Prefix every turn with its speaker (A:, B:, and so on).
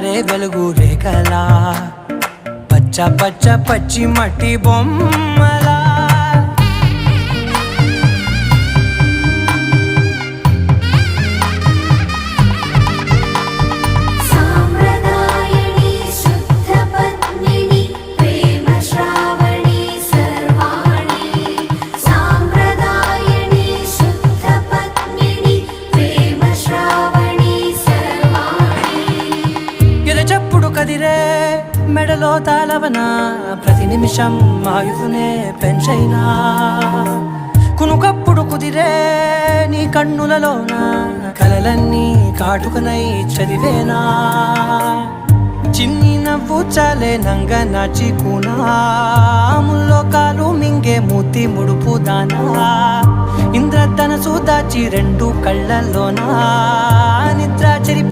A: జారే వెలుగు రేఖలా పచ్చ పచ్చ పచ్చి మట్టి బొమ్మలా చెప్పుడు కదిరే మెడలో తాళవన ప్రతి నిమిషం ఆయుధునే పెంచైనా కునుకప్పుడు కుదిరే నీ కన్నులలోన కలలన్నీ కాటుకనై చదివేనా చిన్ని నవ్వు చాలే నంగ నాచి కూనాముల్లో కాలు మింగే మూతి ముడుపు దానా ఇంద్రధనసు దాచి రెండు కళ్ళల్లోనా నిద్ర చెరి